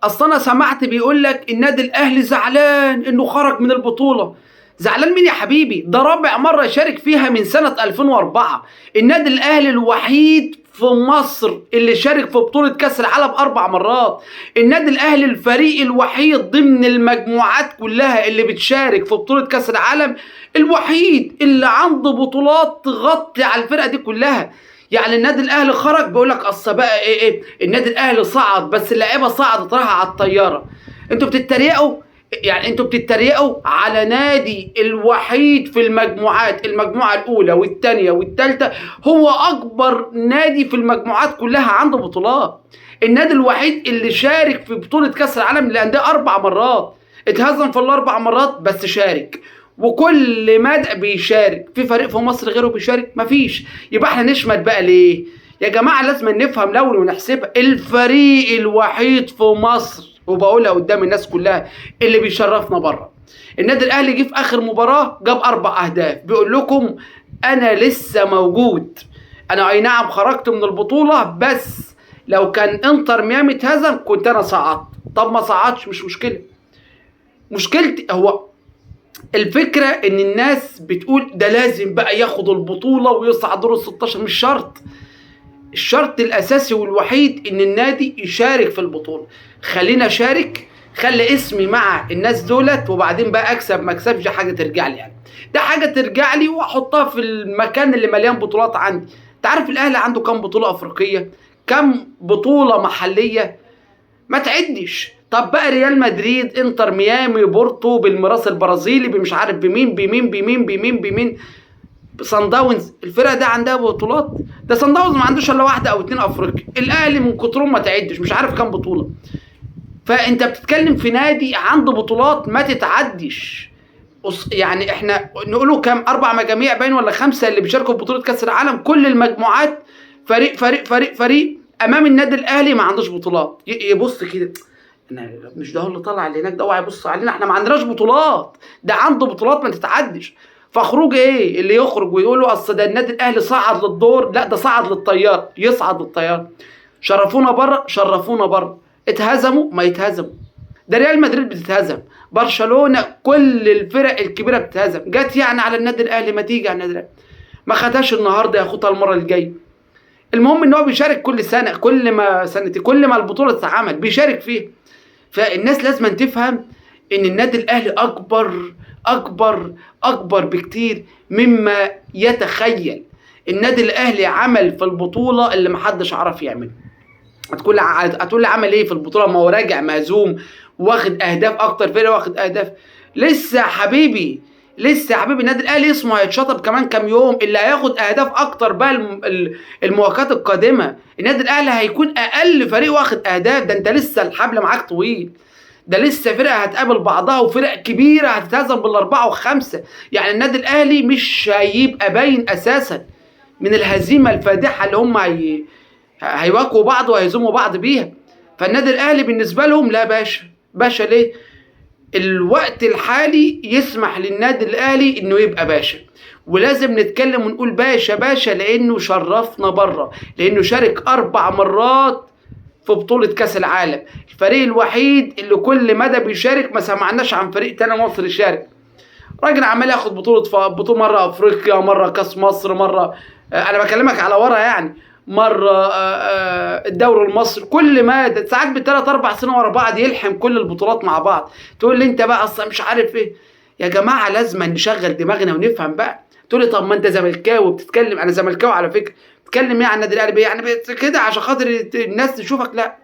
اصل انا سمعت بيقول لك النادي الاهلي زعلان انه خرج من البطوله. زعلان مين يا حبيبي؟ ده رابع مره يشارك فيها من سنه 2004. النادي الاهلي الوحيد في مصر اللي شارك في بطوله كاس العالم 4 مرات. النادي الاهلي الفريق الوحيد ضمن المجموعات كلها اللي بتشارك في بطوله كاس العالم، الوحيد اللي عنده بطولات تغطي على الفرقه دي كلها. يعني النادي الاهلي خرج بيقول لك اصل بقى ايه النادي الاهلي صعد بس اللعيبه صعدت رايحه على الطياره. انتوا بتتريقوا، يعني انتوا بتتريقوا على نادي الوحيد في المجموعات، المجموعه الاولى والثانيه والثالثه، هو اكبر نادي في المجموعات كلها عنده بطولات. النادي الوحيد اللي شارك في بطوله كاس العالم للانديه 4 مرات، اتهزم في ال4 مرات بس شارك. وكل مدى بيشارك. في فريق في مصر غيره بيشارك؟ مفيش. يبقى احنا نشمت بقى ليه يا جماعه؟ لازم نفهم الاول ونحسبها. الفريق الوحيد في مصر، وبقولها قدام الناس كلها، اللي بيشرفنا بره. النادي الاهلي جه في اخر مباراه جاب 4 اهداف، بيقول لكم انا لسه موجود. انا اي نعم خرجت من البطوله، بس لو كان انتر ميامي اتهزم كنت انا صعدت. طب ما صعدش مش مشكله. مشكلتي هو الفكرة ان الناس بتقول ده لازم بقى ياخد البطولة ويصعد دور ال16. مش شرط. الشرط الاساسي والوحيد ان النادي يشارك في البطولة. خلينا اشارك، خلي اسمي مع الناس دولت، وبعدين بقى اكسب ما اكسبش حاجة ترجع لي. يعني ده حاجة ترجع لي واحطها في المكان اللي مليان بطولات عندي. تعرف الاهلي عنده كم بطولة افريقية؟ كم بطولة محلية؟ ما تعدش. طب بقى ريال مدريد، انتر ميامي، بورتو، بالميراث البرازيلي، بمش عارف بمين صن داونز، الفرقه دي عندها بطولات؟ ده صن داونز ما عندوش الا 1 أو 2 افريقيا. الاهلي من كترهم ما تعدش، مش عارف كام بطوله. فانت بتتكلم في نادي عنده بطولات ما تتعدش. يعني احنا نقوله كام؟ 4 مجاميع باين ولا 5 اللي بيشاركوا في بطوله كاس العالم. كل المجموعات فريق فريق فريق فريق امام النادي الاهلي ما عندوش بطولات. يبص كده، مش ده اللي طالع اللي هناك ده، اوعى يبص علينا احنا ما عندناش بطولات. ده عنده بطولات ما تتعدش. فخروج ايه اللي يخرج ويقول له اصل ده النادي الاهلي صعد للدور؟ لا، ده صعد للطيار. يصعد للطيار. شرفونا بره، شرفونا بره. اتهزموا ما يتهزموا. ده ريال مدريد بتتهزم، برشلونه، كل الفرق الكبيره بتتهزم. جت يعني على النادي الاهلي؟ ما تيجي على النادي الاهلي. ما خدهاش النهارده، ياخدها المره الجايه. المهم ان هو بيشارك كل سنه، كل ما سنتين، كل ما البطوله تتعمل بيشارك فيها. فالناس لازم تفهم ان النادي الاهلي اكبر اكبر اكبر بكتير مما يتخيل. النادي الاهلي عمل في البطوله اللي محدش عرف يعمله. هتقول لي عمل ايه في البطوله؟ ما هو راجع مهزوم واخد اهداف، اكتر فرقه واخد اهداف. لسه يا حبيبي، لسه يا حبيبي. النادي الاهلي اسمه هيتشطب كمان كام يوم. اللي هياخد اهداف اكتر بقى المواجهات القادمه. النادي الاهلي هيكون اقل فريق واخد اهداف. ده انت لسه الحبل معاك طويل. ده لسه فرقه هتقابل بعضها، وفرق كبيره هتتهزم بالاربعه و5. يعني النادي الاهلي مش هيبقى باين اساسا من الهزيمه الفادحه اللي هم هيواجهوا بعض وهيهزموا بعض بيها. فالنادي الاهلي بالنسبه لهم لا باشا. باشا ليه؟ الوقت الحالي يسمح للنادي الاهلي انه يبقى باشا. ولازم نتكلم ونقول باشا باشا، لانه شرفنا بره، لانه شارك 4 مرات في بطولة كاس العالم. الفريق الوحيد اللي كل مدى بيشارك. ما سمعناش عن فريق تاني مصري يشارك. راجل عمال ياخد بطولة مرة افريقيا، مرة كاس مصر، مرة انا بكلمك على ورا يعني، مرة الدوري المصري. كل ما ساعات ب3 4 سنين ورا بعض يلحم كل البطولات مع بعض. تقول لي انت بقى اصلا مش عارف ايه. يا جماعة لازم نشغل دماغنا ونفهم بقى. تقول لي طب ما انت زملكاوي بتتكلم، انا زملكاوي على فكرة، بتتكلم ايه عن النادي الاهلي؟ يعني كده عشان خاطر الناس تشوفك؟ لا،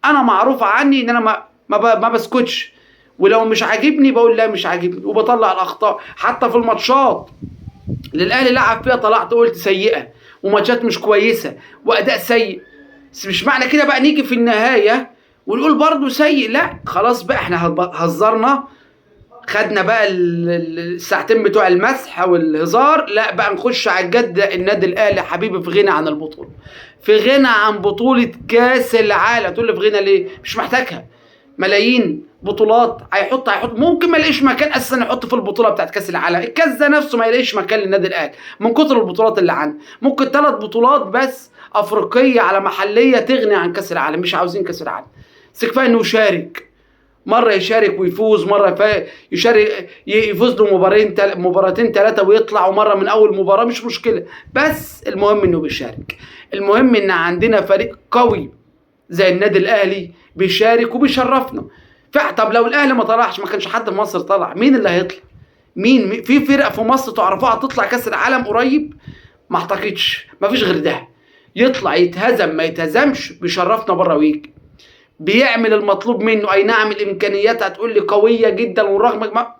انا معروف عني ان انا ما بسكتش. ولو مش عاجبني بقول لا مش عاجبني، وبطلع الاخطاء. حتى في الماتشات اللي الاهلي لعب فيها طلعت قلت سيئة، وماتشات مش كويسة، واداء سيء. بس مش معنى كده بقى نيجي في النهاية ونقول برضو سيء. لا خلاص بقى، احنا هزرنا، خدنا بقى الساعتين بتوع المسح والهزار. لا بقى نخش على الجد. النادي الاهلي حبيبي في غنى عن البطولة، في غنى عن بطولة كاس العالم. تقول لي في غنى ليه؟ مش محتاجها. ملايين بطولات هيحط ممكن ما يلاقيش مكان اساسا يحط في البطوله بتاعت كاس العالم. الكاس ده نفسه ما يلاقيش مكان للنادي الاهلي من كتر البطولات اللي عنده. ممكن 3 بطولات بس افريقيه على محليه تغني عن كاس العالم. مش عاوزين كاس العالم. بس كفايه انه يشارك، مره يشارك ويفوز، مره يشارك يفوز له مباراتين ثلاثه ويطلع، ومره من اول مباراه، مش مشكله، بس المهم انه بيشارك. المهم ان عندنا فريق قوي زي النادي الاهلي بيشارك وبيشرفنا. طب لو الاهلي ما طلعش، ما كانش حد في مصر طلع، مين اللي هيطلع؟ مين في فرق في مصر تعرفوها هتطلع كاس العالم قريب؟ ما اعتقدش، ما فيش غير ده. يطلع يتهزم ما يتهزمش بيشرفنا بره ويجي، بيعمل المطلوب منه. اي نعم الامكانيات هتقول لي قويه جدا، والرغم ما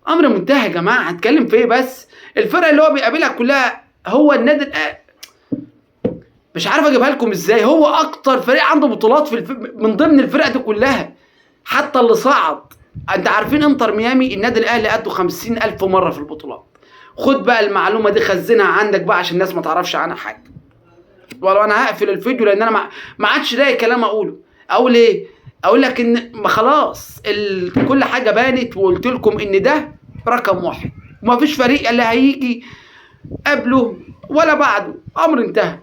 امر منتهى يا جماعه، هتكلم في ايه بس؟ الفرق اللي هو بيقابلها كلها هو النادي مش عارف اجيبها لكم ازاي، هو اكتر فريق عنده بطولات من ضمن الفرق دي كلها، حتى اللي صعد. انت عارفين انتر ميامي النادي الاهلي قده 50,000 مره في البطولات. خد بقى المعلومه دي خزنها عندك بقى عشان الناس ما تعرفش عنها حاجه. ولو انا هقفل الفيديو لان انا ما عادش لاقي كلام اقوله. اقول ايه؟ اقول لك ان ما خلاص كل حاجه بانت، وقلت لكم ان ده رقم واحد، وما فيش فريق اللي هيجي قبله ولا بعده، امر انتهى.